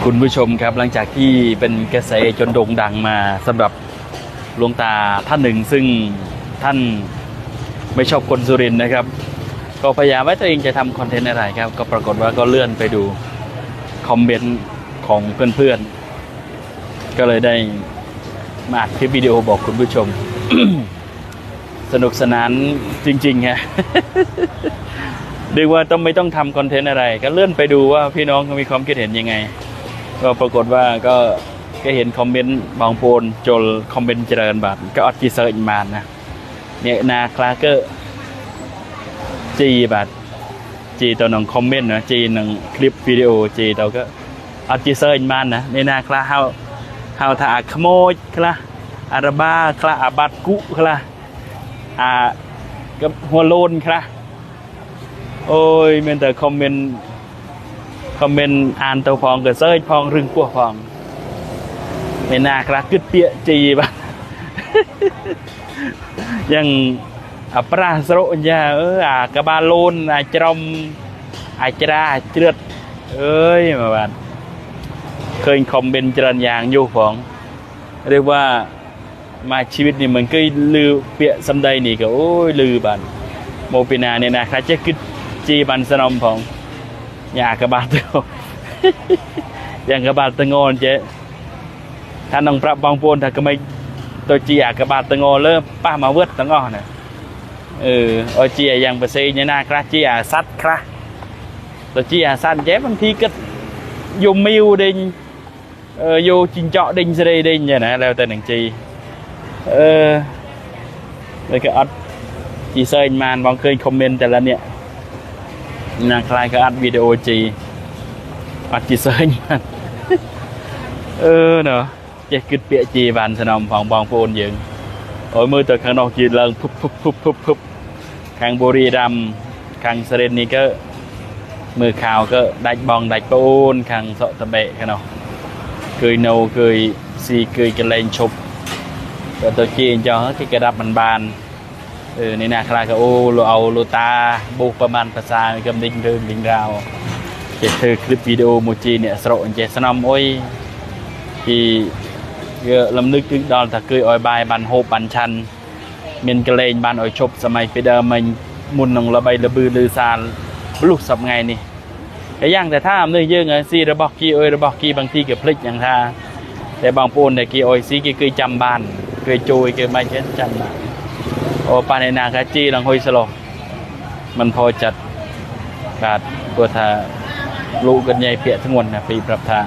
คุณผู้ชมครับหลังจากที่เป็นกระแสจนโด่งดังมาสำหรับหลวงตาท่านหนึ่งซึ่งท่านไม่ชอบคนสุรินทร์นะครับก็พยายามว่าตัวเองจะทำคอนเทนต์อะไรครับก็ปรากฏว่าก็เลื่อนไปดูคอมเมนต์ของเพื่อนๆก็เลยได้มาอัดคลิปวิดีโอบอกคุณผู้ชม สนุกสนานจริงๆฮะ เรียกว่าไม่ต้องทำคอนเทนต์อะไรก็เลื่อนไปดูว่าพี่น้องเขามีความคิดเห็นยังไงก็ปรากฏว่าก็เห็นคอมเมนต์บางโพนโจลคอมเมนต์เจริญบาทก็อดจีเซอร์อินมานนะเนี่ยนาคลาเกอร์จีบาทจีตัวหนังคอมเมนต์นะจีหนังคลิปวิดีโอจีตัวก็อดจีเซอร์อินมานนะในนาคลาเฮาถ้าขโมยคลาอาราบ้าคลาอาบัตกุคลากับหัวโลนคลาโอ้ยเมนแต่คอมเมนต์อ่านตัวพองกับเซยพองรึงกัวพองในนาคลากึดเปียจีบ้า ยังปราศโรญญากระบาลโลนจรมจราเจือดเอ้ยมาบ้านเคยคอมเมนต์จรันยางอยู่พองเรียกว่ามาชีวิตนี่มันก็ลือเปียสำใดนี่ก็โอ้ยลือบ้านโมปินาเนี่ยนะคลาจะกึดจีบันสนมพองอยากกระบาดตัวอย่างกระบาดตะงอนเจ๊ท่านน้องพระบางปนถ้าก็ไม่ตัวจีอยากกระบาดตะงอนเริ่มป้ามาเวทตะงอนน่ะโอจีอย่างประเสริฐเนี่ยนะครับจีซัดครับตัวจีซัดเจ๊บางทีก็โยมมิวดิงโยจินเจาะดิงเสด็จดิงอย่างนั้นแล้วแต่หนึ่งจีเลยก็อัดจีเซอร์มานบางเคยคอมเมนต์แต่ละเนี่ยนาคลายก็อัดวิดีโอจีอัดจีเซอร์มันเนาะจะกึดเปียจีบานสนอมของบองโฟนยิงโอ้ยมือตัวข้างนอกจีเลิงพุบข้างบุรีดำข้างเสด็จนี่ก็มือข่าวก็ดัดบองดัดปูนข้างโสตะเบะข้างนอกเคยโนเคยซีเคยกันเล่นชบตัวจีนจะให้กระดับมันบานในนาคลาก็โอ้เราเอาโลตาบุกประมาณภาษากำดิ่งเดิมดิ่งราวเจ็ดเธอคลิปวิดีโอมูจีเนี่ยสโลนเจสนอมโอ้ยที่ลำนึกถึงดอนถ้าเคยอ้อยใบบันโฮบันชันเมียนกระเลงบันอ้อยชบสมัยไปเดิมมันมุนนองระใบระบือลือซานลูกสับไงนี่แต่ย่างแต่ถ้าเนื้อเยอะไงซีระบอกกีอ้อยระบอกกีบางทีเก็บพลิกอย่างท่าแต่บางปูนแต่กีอ้อยซีกีเคยจำบ้านเคยโจยเคยไม่เช่นจำบ้านโอ้ปาในนาคาจีหลังหอยสโลมันพอจัดการตัวทาลูกกันใหญ่เปียทั้งวันนะปีปรับทาง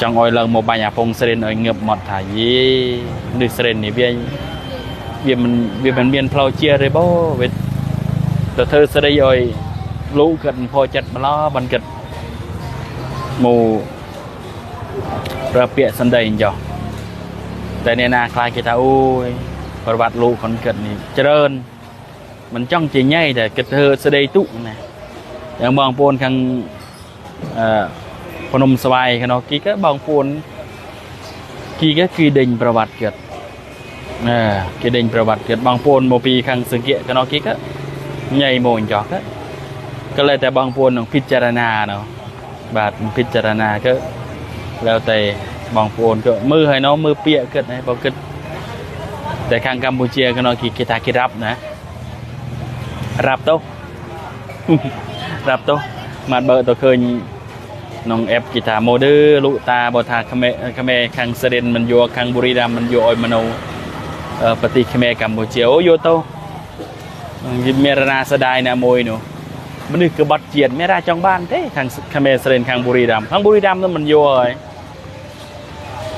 จังอ้อยเลิงโมบายพงเสด็จอ้อยเงือบหมดถ่ายยี่นึกเสด็จนี่เบี้ยมันเบียนเพลาเชียเลยบ่เวทแต่เธอเสด็จอ้อยลูกกันพอจัดมาล้อบันกัดโมระเปียสันใดจ่อแต่ในนาคลายกีตาโอ้ยประวัติลูกคนเกิดนี่เจริญมันจ้องจีง่ายแต่เกิดเธอเสด็จตุนะอย่างบางปนขังพนมสบายขนาดกี้ก็บางปนกี้ก็คือเด่นประวัติเกิดกี้เด่นประวัติเกิดบางปนโมปีขังสังเกตขนาดกี้ก็ใหญ่โมนจอกก็เลยแต่บางปนของพิจารณาเนาะบาดพิจารณาก็แล้วแต่บางปนก็มือให้น้องมือเปียเกิดนะบอกเกิดแต่ข้างกัมพูชีก็น้องกีตาร์รับนะรับโตรับโตมาเบอร์ตัวเคยน้องเอฟกีตาร์โมเดอร์ลุตาบอทาคเมข้างเสด็จมันโยข้างบุรีรัมมันโยอยมโนปฏิคเมกัมพูชีโอโยโตยิมเมรนาสดายนะมวยหนูมันนึกกระบดเจียนไม่ได้จังบ้านเท่ข้างคเมเสด็จข้างบุรีรัมนั่นมันโยอย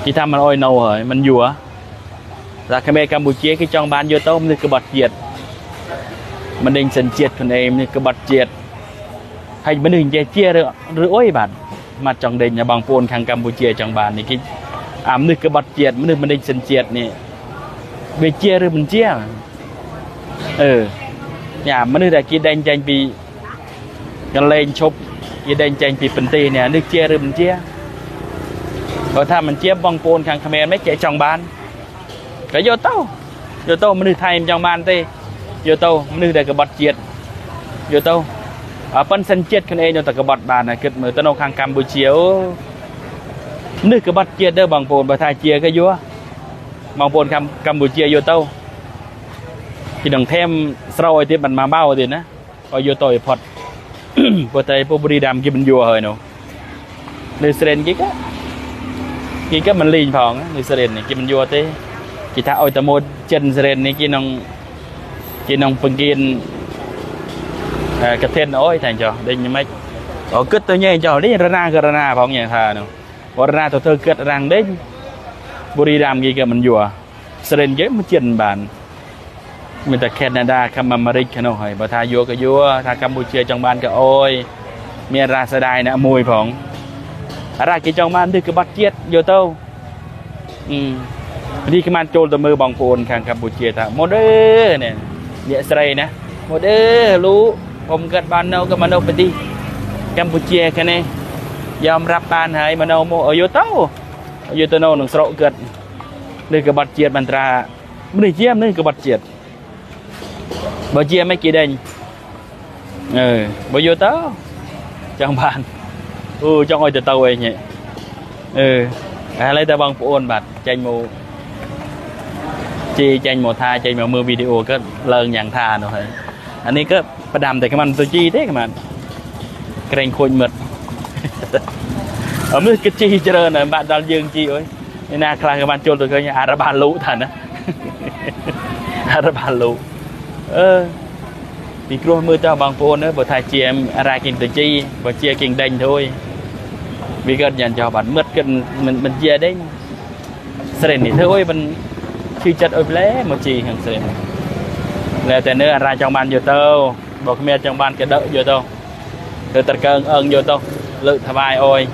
กีตาร์มันโอยโนเหรอมันยัวจากเขมรกัมพูชีที่จองบ้านโยโต้มันกระบดเจียดมันเด้งสัญเจียดคนเองมันกระบดเจียดให้มันหนึ่งเจียหรือโอ้ยบัดมาจองเด้งอย่าบางปนทางกัมพูชีจองบ้านนี่คิดมันนึกกระบดเจียดมันนึกมันเด้งสัญเจียดนี่เบเจียหรือมันเจียอย่ามันนึกแต่กินเด้งใจปีกันเล่นชบกินเด้งใจปีเป็นตีเนี่ยนึกเจียหรือมันเจียเพราะถ้ามันเจียบางปนทางเขมรไม่เจ๋จองบ้านก็โยโต้มันนึกไทยมันจังบ้านเต้โยโต้มันนึกแต่กระบดเจียดโยโต้ ปั้นเส้นเจ็ดคนเองแต่กระบดบานนะคิดมือตโนคังกัมพูชีนึกกระบดเจ็ดเด้อบางโปนประทายเจียก็ยัวบางโปนกัมพูชีโยเต้าที่ดังเทมสโลที่มันมาเบ้าดินะเอาโยโต้พอดปกติพวกบุรีดำกินมันยัวเหรอเนาะในเซเรนกี่ก็มันลีนพองในเซเรนนี่กินมันยัวเต้กี่ถ้าเอาแต่โมเจนเซเรนนี่กินน้องเพิ่งกินกระเทนโอ้ยthành cho đây như mấy ở cất tôi nhảy cho đấy rana phong nhảy thà nữa rana tôi thơ cất rằng đấy buri đam gì cả mình vừa seren ghép mới chân bàn mình ta Canada Camamarik cái nào hỏi bà thà vô cái vô thà Campuchia trong ban cái ôi miền ra sa đài nè mùi phong ra cái trong ban thì cứ bắt chết vô tâu đi cái man trôn tầm mưa bằng phồn khang Campuchia thà một đứa nè nhẹ sợi nè một đứa lúผมเกิดบ้านเราก็มาโนไปที่กัมพูชีแค่นี้ยอมรับบ้านให้มาโนโมอายุเต้าอายุโตโนหนึ่งสระเกิดนี่กบัดเจียดบรรทราไม่ได้เจียมนี่กบัดเจียดบ่เจียไม่กี่เด่นบ่อายุเต้าจังบ้านจังอ้อยจะเต้าเองเนี่ยอะไรแต่บางปูนบัดใจโมจีใจโมทาใจโมมือวิดีโอก็เลิงอย่างทาหน่อยอันนี้ก็ประดามแต่มันตัวจีเด้มันเกรงโคตรหมดเมื่อกี้จีเจริญหน่อยบ้านดาวยืงจีโอ้ยนี่นาคลางกับมันโจรตัวนี้อาราบานรู้ทันนะอาราบานรู้ปีกลัวมือเจ้าบางโพนเนอะบทไทยเจียมอะไรกินตัวจีบทเจียกินเด้งthôi vì cái nhận cho bạn mất cái mình chia đấy sền thì thôi mình khi chặt ơi lé một chi hàng sền làแต่เนื้อra trong ban vô tâuบอกเมียtrong ban cái đỡ vô tâu từ tất cả ơn vô tâu lự thà vai ôi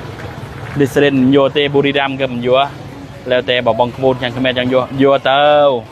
đi sền vô tê buri đam cầm vô làแต่บอกบางคนchẳngเมียchẳng vô tâu